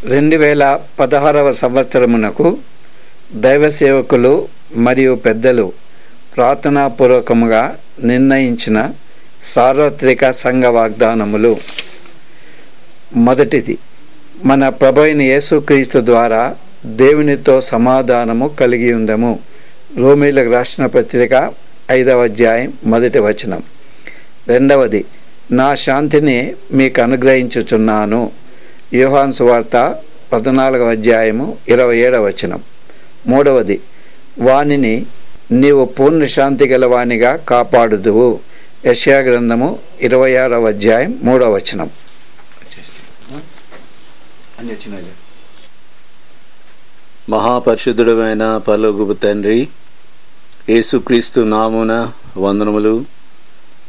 2016వ సంవత్సరమునకు దైవ సేవకులు మరియు పెద్దలు ప్రార్థనాపూర్వకముగా నిర్ణయించిన సార్వత్రిక సంఘ వాగ్దానములు. మొదటిది, మన ప్రభువైన యేసుక్రీస్తు ద్వారా దేవునితో సమాధానము కలిగి ఉందము. రోమీయులకు రాసిన పత్రిక 5వ అధ్యాయం 1వ వచనం. రెండవది, నా శాంతిని మీకు అనుగ్రహించుచున్నాను. యోహాను సువార్త 14వ అధ్యాయము 27వ వచనం. మూడవది, వానిని నీవు పూర్ణ శాంతి గలవానిగా కాపాడుదువు. యెషయా గ్రంథము 26వ అధ్యాయం 3వ వచనం. మహాపరిశుద్ధుడమైన పరలోకపు తండ్రి, యేసుక్రీస్తు నామున వందనములు.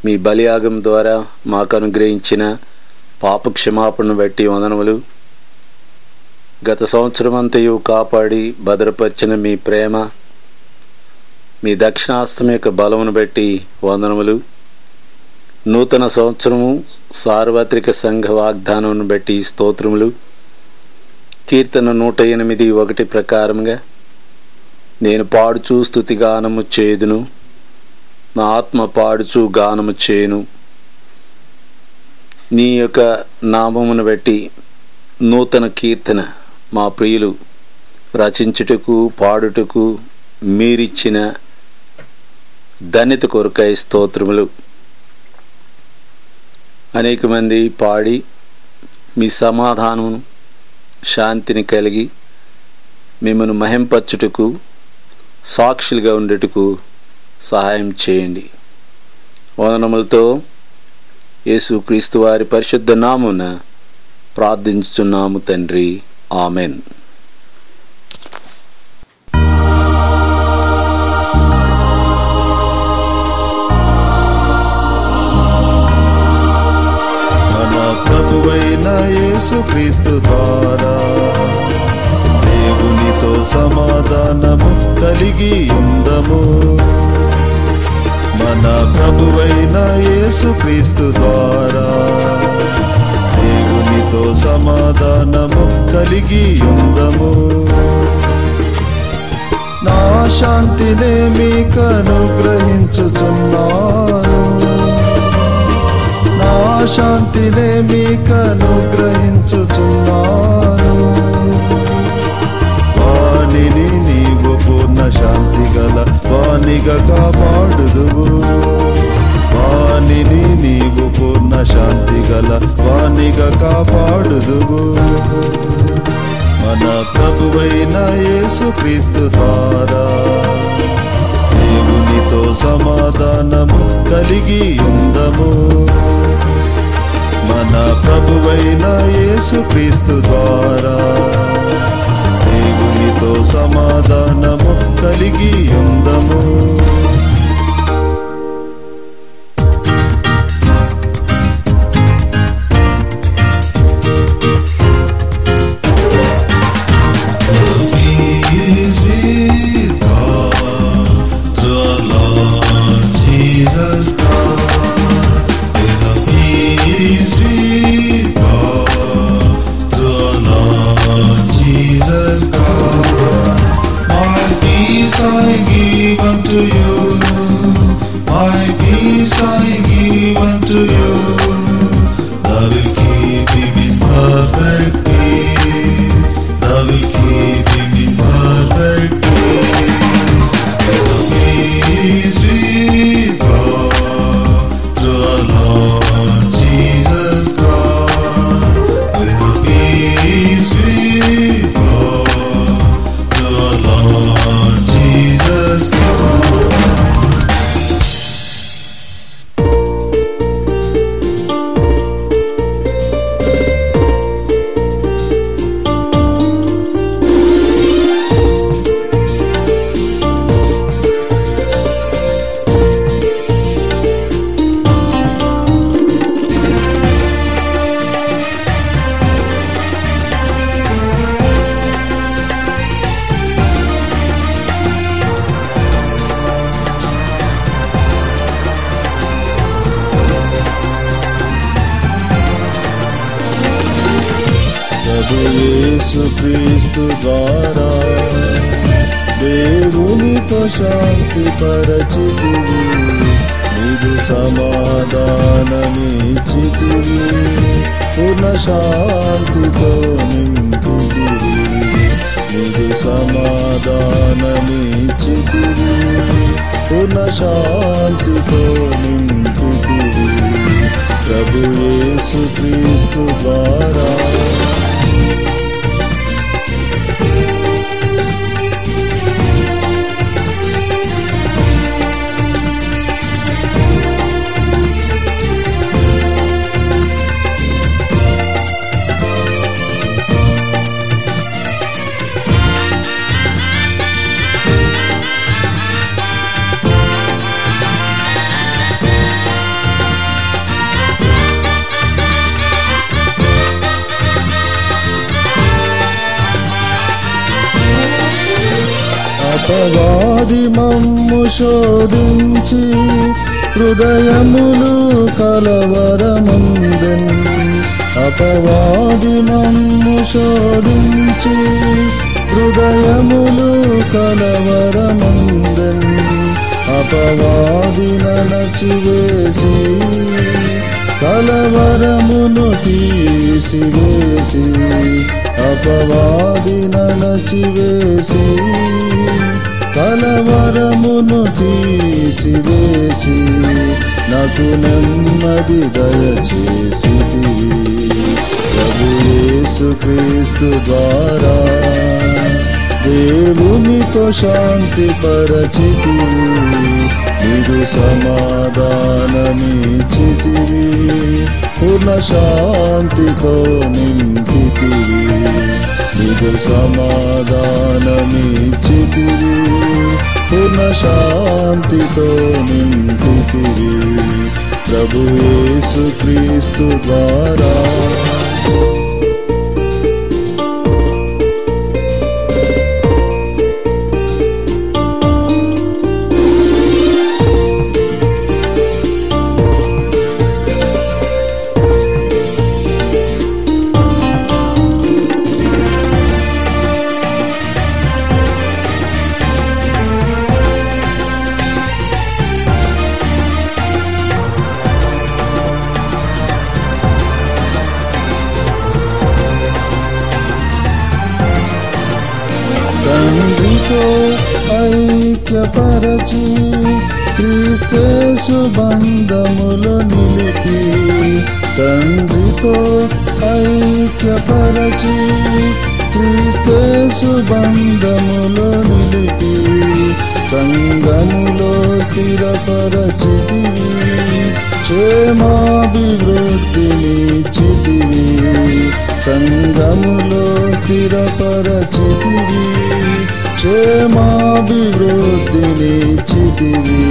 మీ బలియాగం ద్వారా మాకు అనుగ్రహించిన పాప క్షమాపణను బట్టి వందనములు. గత సంవత్సరం అంతయు కాపాడి భద్రపరిచిన మీ ప్రేమ, మీ దక్షిణాస్తం యొక్క బలమును బట్టి వందనములు. నూతన సంవత్సరము సార్వత్రిక సంఘ వాగ్దానమును బట్టి స్తోత్రములు. కీర్తన 108:1 ప్రకారంగా నేను పాడుచూ స్తుతిగానము చేయుదును, నా ఆత్మ పాడుచూ గానము చేయును. నీ యొక్క నామమును బట్టి నూతన కీర్తన మా ప్రియులు రచించుటకు పాడుటకు మీరిచ్చిన ధన్యత కొరకై స్తోత్రములు. అనేక మంది పాడి మీ సమాధానమును శాంతిని కలిగి మిమ్మను మహింపరచుటకు సాక్షులుగా ఉండేటకు సహాయం చేయండి. వందనములతో యేసుక్రీస్తు వారి పరిశుద్ధ నామమున ప్రార్థించుచున్నాము తండ్రి. ఆమెన్. ప్రభువైన యేసుక్రీస్తు ద్వారా దేవునితో సమాధానము కలిగి ఉందము. మన ప్రభువైన యేసుక్రీస్తు ద్వారా దేవునితో సమాధానము కలిగి ఉందము. నా శాంతినే మీకు అనుగ్రహించుచున్నాను, నా శాంతినే మీకు అనుగ్రహించుచున్నాను. వానిని నీవు పూర్ణ శాంతి గల వానిగా కాపాడుదువు, వానిని నీవు పూర్ణ శాంతి గల వానిగా కాపాడుదువు. మన ప్రభువైన యేసుక్రీస్తు ద్వారా దేవునితో సమాధానము కలిగి ఉందము. మన ప్రభువైన యేసుక్రీస్తు ద్వారా దేవునితో సమాధానము కలిగి ఉందము. ప్రభు యేసు క్రీస్తు ద్వారా దేవునితో శాంతి పరచితివి, నీదు సమాధానమిచ్చితివి, పూర్ణ శాంతితో నింపితివి, నీదు సమాధానమిచ్చితివి, పూర్ణ శాంతితో నింపితివి, ప్రభు యేసు క్రీస్తు ద్వారా. అపవాది మమ్ము శోధించి హృదయములు కలవరమందెన్, అపవాది మమ్ము శోధించి హృదయములు కలవరమందెన్, అపవాది నణచివేసి కలవరమును తీసివేసి, అపవాది నణచివేసి కలవరమును తీసివేసి, నాకు నెమ్మది దయచేసితివి, ప్రభు యేసు క్రీస్తు ద్వారా దేవునితో శాంతి పరచితివి, నీదు సమాధానమిచ్చితివి, పూర్ణ శాంతితో నింపితివి, నీదు సమాధానమిచ్చితివి, పూర్ణ శాంతితో నింపితివి, ప్రభు యేసు క్రీస్తు ద్వారా. తండ్రితో ఐక్యపరచి క్రీస్తేసు బంధములో నిలిపి, తండ్రితో ఐక్యపరచి క్రీస్తేసు బంధములో నిలిపి, సంగములో స్థిరపరచితివి, క్షేమాభివృద్ధినిచ్చితివి, సంగములో స్థిరపరచితివి, క్షేమాభివృద్ధినిచ్చితివి,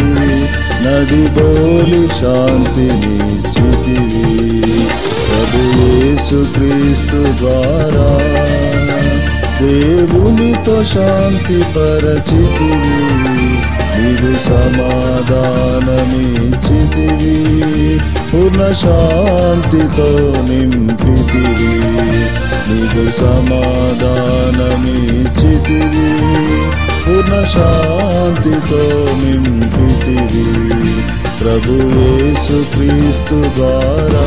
నది బోలి శాంతినిచ్చితివి, ప్రభు యేసు క్రీస్తు ద్వారా దేవునితో శాంతి పరచితివి, నీదు సమాధానమిచ్చితివి, పూర్ణ శాంతితో నింపితివి, నీదు సమాధానమిచ్చితివి, పూర్ణ శాంతితో నింపితివి, ప్రభు యేసు క్రీస్తు ద్వారా.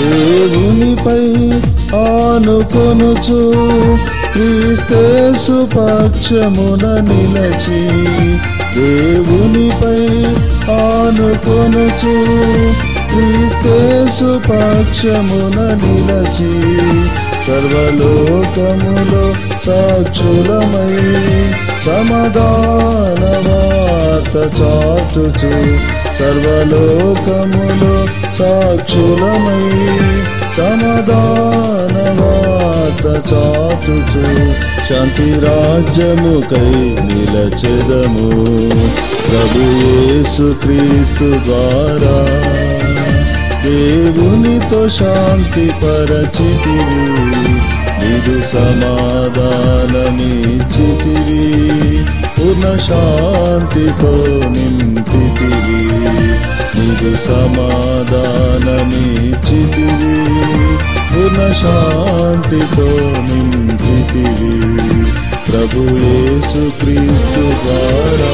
దేవునిపై ఆనుకొనుచు క్రీస్తేసు పక్షమున నిలచి, దేవునిపై ఆనుకొనుచు క్రీస్తేసు పక్షమున నిలచి, సర్వలోకములో సాక్షులమై సమాధాన వార్త చాటుచు, సర్వలోకములో సాక్షులమై సమాధాన వార్త చాటుచు శాంతి రాజ్యముకై నిలచెదము. ప్రభు యేసు క్రీస్తు ద్వారా దేవునితో శాంతి పరచితివి, నిదు సమాధానమిచ్చితివి, పూర్ణ శాంతితో నింపితివి. నిదు సమాధానమిచ్చితివి, పూర్ణ శాంతితో నింపితివి. ప్రభు యేసు క్రీస్తు ద్వారా.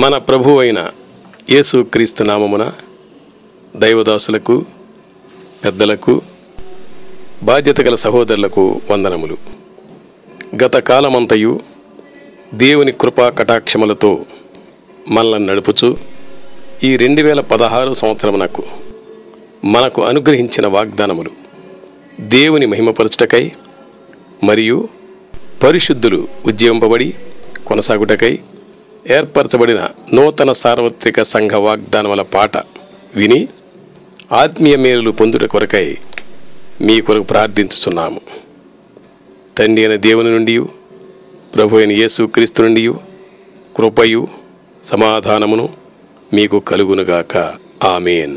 మన ప్రభు అయిన యేసు క్రీస్తు నామమున దైవదాసులకు, పెద్దలకు, బాధ్యత గల సహోదరులకు వందనములు. గత కాలమంతయు దేవుని కృపా కటాక్షములతో మనల్ని నడుపుచు ఈ 2016 సంవత్సరమునకు మనకు అనుగ్రహించిన వాగ్దానములు దేవుని మహిమపరచుటకై మరియు పరిశుద్ధులు ఉజ్జీవింపబడి కొనసాగుటకై ఏర్పరచబడిన నూతన సార్వత్రిక సంఘ వాగ్దానముల పాట విని ఆత్మీయ మేలులు పొందుట కొరకై మీ కొరకు ప్రార్థించుచున్నాము. తండ్రి అయిన దేవుని నుండి, ప్రభు అయిన యేసు క్రీస్తు నుండి కృపయు సమాధానమును మీకు కలుగునుగాక. ఆమేన్.